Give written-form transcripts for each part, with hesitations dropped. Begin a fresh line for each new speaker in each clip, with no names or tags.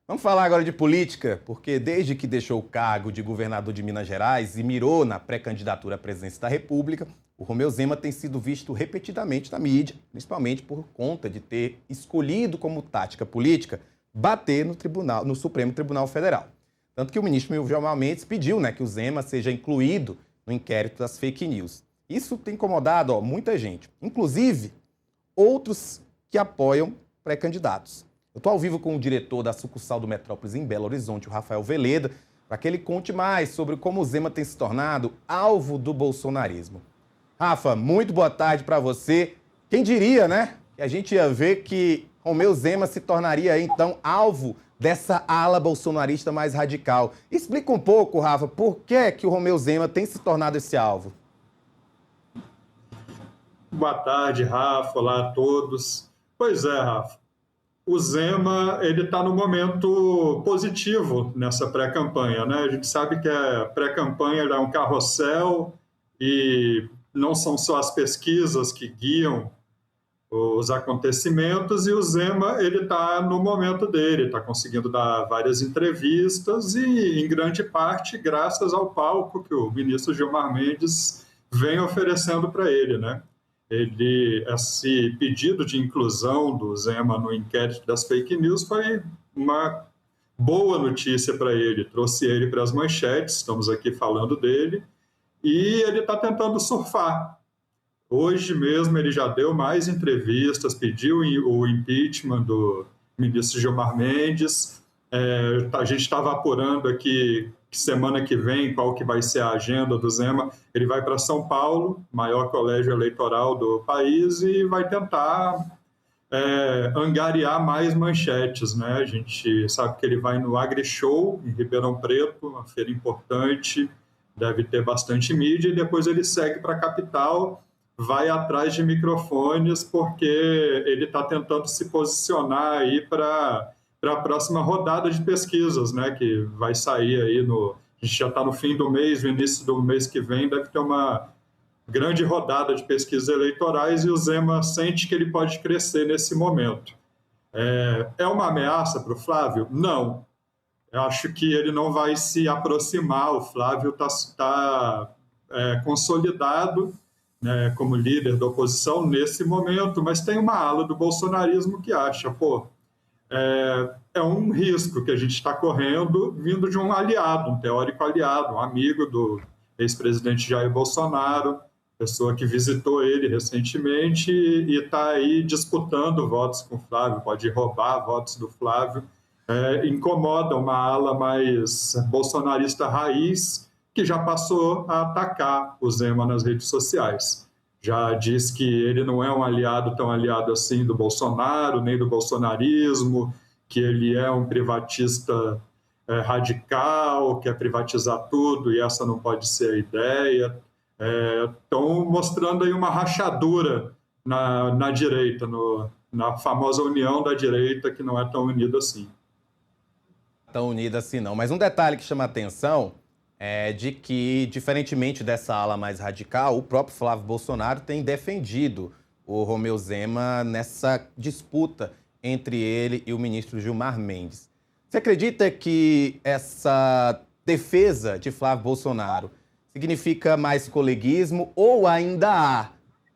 Vamos falar agora de política, porque desde que deixou o cargo de governador de Minas Gerais e mirou na pré-candidatura à presidência da República, o Romeu Zema tem sido visto repetidamente na mídia, principalmente por conta de ter escolhido como tática política bater no Supremo Tribunal Federal. Tanto que o ministro Gilmar Mendes pediu, que o Zema seja incluído no inquérito das fake news. Isso tem incomodado muita gente, inclusive outros que apoiam pré-candidatos. Eu estou ao vivo com o diretor da sucursal do Metrópolis em Belo Horizonte, o Rafael Veleda, para que ele conte mais sobre como o Zema tem se tornado alvo do bolsonarismo. Rafa, muito boa tarde para você. Quem diria, que a gente ia ver que Romeu Zema se tornaria, então, alvo dessa ala bolsonarista mais radical. Explica um pouco, Rafa, por que o Romeu Zema tem se tornado esse alvo?
Boa tarde, Rafa. Olá a todos. Pois é, Rafa. O Zema está no momento positivo nessa pré-campanha, A gente sabe que a pré-campanha é um carrossel e não são só as pesquisas que guiam os acontecimentos, e o Zema está no momento dele, está conseguindo dar várias entrevistas e, em grande parte, graças ao palco que o ministro Gilmar Mendes vem oferecendo para ele, Esse pedido de inclusão do Zema no inquérito das fake news foi uma boa notícia para ele, trouxe ele para as manchetes, estamos aqui falando dele, e ele está tentando surfar. Hoje mesmo ele já deu mais entrevistas, pediu o impeachment do ministro Gilmar Mendes, a gente estava apurando aqui que semana que vem, qual que vai ser a agenda do Zema. Ele vai para São Paulo, maior colégio eleitoral do país, e vai tentar angariar mais manchetes, A gente sabe que ele vai no AgriShow, em Ribeirão Preto, uma feira importante, deve ter bastante mídia, e depois ele segue para a capital, vai atrás de microfones, porque ele está tentando se posicionar aí para a próxima rodada de pesquisas, que vai sair aí a gente já está no fim do mês, no início do mês que vem, deve ter uma grande rodada de pesquisas eleitorais, e o Zema sente que ele pode crescer nesse momento. É uma ameaça para o Flávio? Não. Eu acho que ele não vai se aproximar, o Flávio está consolidado, como líder da oposição nesse momento, mas tem uma ala do bolsonarismo que acha, é um risco que a gente está correndo vindo de um aliado, um teórico aliado, um amigo do ex-presidente Jair Bolsonaro, pessoa que visitou ele recentemente e está aí disputando votos com o Flávio, pode roubar votos do Flávio, incomoda uma ala mais bolsonarista raiz, que já passou a atacar o Zema nas redes sociais. Já diz que ele não é um aliado tão aliado assim do Bolsonaro, nem do bolsonarismo, que ele é um privatista radical, quer privatizar tudo e essa não pode ser a ideia. Estão mostrando aí uma rachadura na direita, na famosa união da direita, que não é tão unida assim.
Tão unida assim não, mas um detalhe que chama a atenção é de que, diferentemente dessa ala mais radical, o próprio Flávio Bolsonaro tem defendido o Romeu Zema nessa disputa entre ele e o ministro Gilmar Mendes. Você acredita que essa defesa de Flávio Bolsonaro significa mais coleguismo ou ainda há,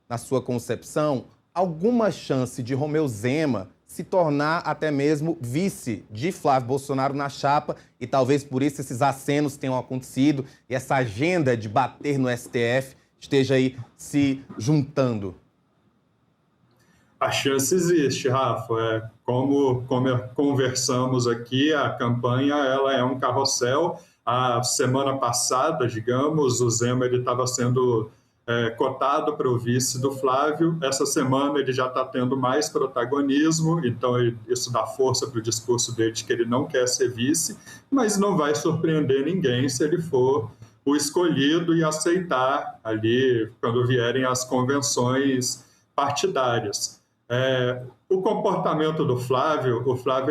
na sua concepção, alguma chance de Romeu Zema se tornar até mesmo vice de Flávio Bolsonaro na chapa, e talvez por isso esses acenos tenham acontecido e essa agenda de bater no STF esteja aí se juntando?
A chance existe, Rafa. Como conversamos aqui, a campanha ela é um carrossel. A semana passada, digamos, o Zema estava sendo cotado para o vice do Flávio. Essa semana ele já está tendo mais protagonismo, então isso dá força para o discurso dele de que ele não quer ser vice, mas não vai surpreender ninguém se ele for o escolhido e aceitar ali quando vierem as convenções partidárias. O comportamento do Flávio,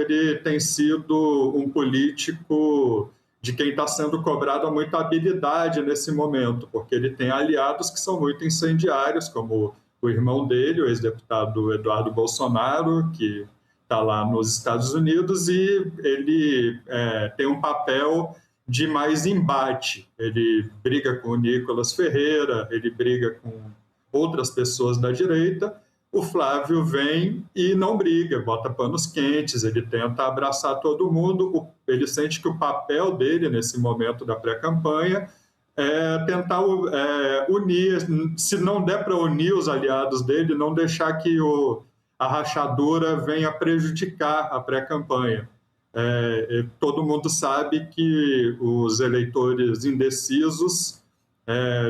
ele tem sido um político de quem está sendo cobrado muita habilidade nesse momento, porque ele tem aliados que são muito incendiários, como o irmão dele, o ex-deputado Eduardo Bolsonaro, que está lá nos Estados Unidos e ele tem um papel de mais embate. Ele briga com o Nicolas Ferreira, ele briga com outras pessoas da direita. O Flávio vem e não briga, bota panos quentes, ele tenta abraçar todo mundo. Ele sente que o papel dele nesse momento da pré-campanha é tentar unir, se não der para unir os aliados dele, não deixar que a rachadura venha prejudicar a pré-campanha. Todo mundo sabe que os eleitores indecisos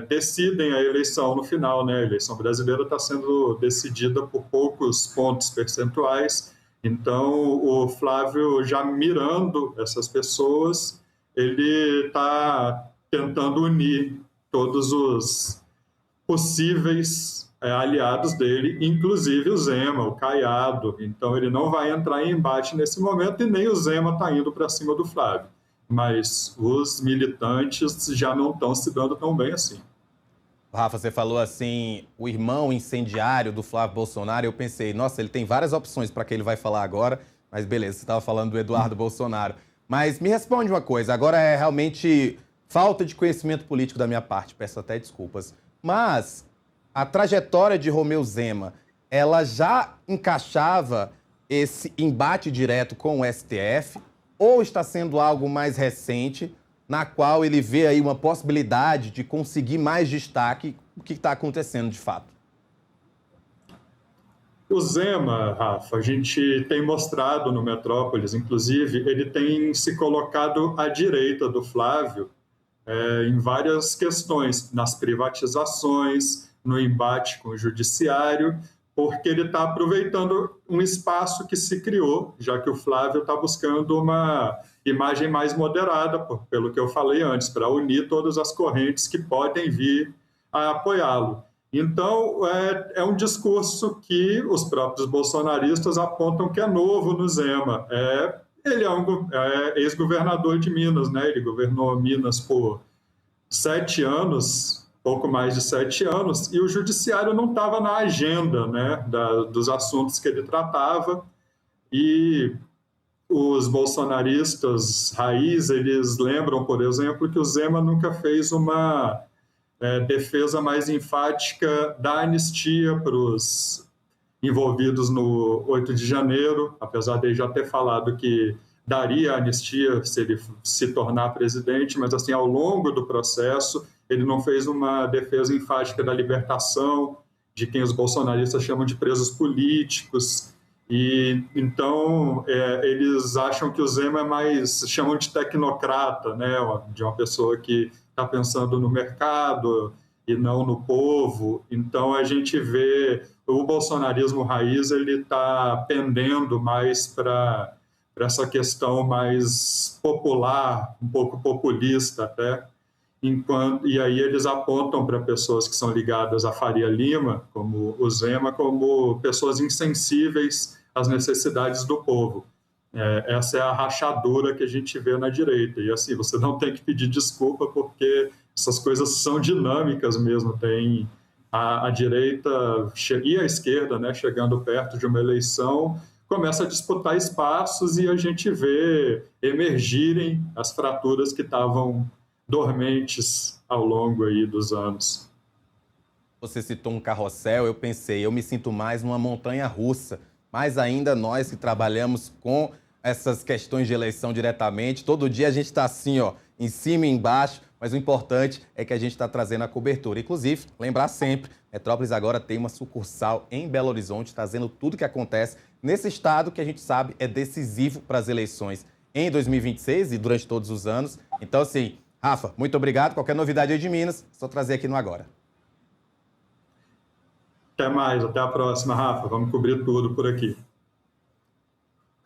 decidem a eleição no final, né? A eleição brasileira está sendo decidida por poucos pontos percentuais. Então, o Flávio, já mirando essas pessoas, ele está tentando unir todos os possíveis aliados dele, inclusive o Zema, o Caiado. Então, ele não vai entrar em embate nesse momento e nem o Zema está indo para cima do Flávio. Mas os militantes já não estão se dando tão bem assim.
Rafa, você falou assim, o irmão incendiário do Flávio Bolsonaro. Eu pensei, nossa, ele tem várias opções para que ele vai falar agora, mas beleza, você estava falando do Eduardo Bolsonaro. Mas me responde uma coisa, agora é realmente falta de conhecimento político da minha parte, peço até desculpas. Mas a trajetória de Romeu Zema, ela já encaixava esse embate direto com o STF ou está sendo algo mais recente, na qual ele vê aí uma possibilidade de conseguir mais destaque do que está acontecendo de fato?
O Zema, Rafa, a gente tem mostrado no Metrópolis, inclusive, ele tem se colocado à direita do Flávio em várias questões, nas privatizações, no embate com o judiciário, porque ele está aproveitando um espaço que se criou, já que o Flávio está buscando uma imagem mais moderada, pelo que eu falei antes, para unir todas as correntes que podem vir a apoiá-lo. Então, é um discurso que os próprios bolsonaristas apontam que é novo no Zema. Ele é ex-governador de Minas, né? Ele governou Minas por 7 anos, pouco mais de 7 anos, e o judiciário não estava na agenda, né, dos assuntos que ele tratava, e os bolsonaristas raiz, eles lembram, por exemplo, que o Zema nunca fez uma defesa mais enfática da anistia para os envolvidos no 8 de janeiro, apesar de ele já ter falado que daria anistia se ele se tornar presidente, mas assim, ao longo do processo, ele não fez uma defesa enfática da libertação de quem os bolsonaristas chamam de presos políticos. E então eles acham que o Zema é mais, chamam de tecnocrata, né? De uma pessoa que está pensando no mercado e não no povo. Então a gente vê o bolsonarismo raiz, ele está pendendo mais para essa questão mais popular, um pouco populista até. E aí eles apontam para pessoas que são ligadas à Faria Lima, como o Zema, como pessoas insensíveis às necessidades do povo. Essa é a rachadura que a gente vê na direita. E assim, você não tem que pedir desculpa, porque essas coisas são dinâmicas mesmo. Tem a direita e a esquerda, né, chegando perto de uma eleição, começa a disputar espaços e a gente vê emergirem as fraturas que estavam dormentes ao longo aí dos anos.
Você citou um carrossel, eu pensei, eu me sinto mais numa montanha-russa, mais ainda nós que trabalhamos com essas questões de eleição diretamente, todo dia a gente está assim, ó, em cima e embaixo, mas o importante é que a gente está trazendo a cobertura. Inclusive, lembrar sempre, Metrópolis agora tem uma sucursal em Belo Horizonte, trazendo tudo o que acontece nesse estado que a gente sabe é decisivo para as eleições em 2026 e durante todos os anos. Então, assim, Rafa, muito obrigado. Qualquer novidade aí de Minas, só trazer aqui no Agora.
Até mais, até a próxima, Rafa. Vamos cobrir tudo por aqui.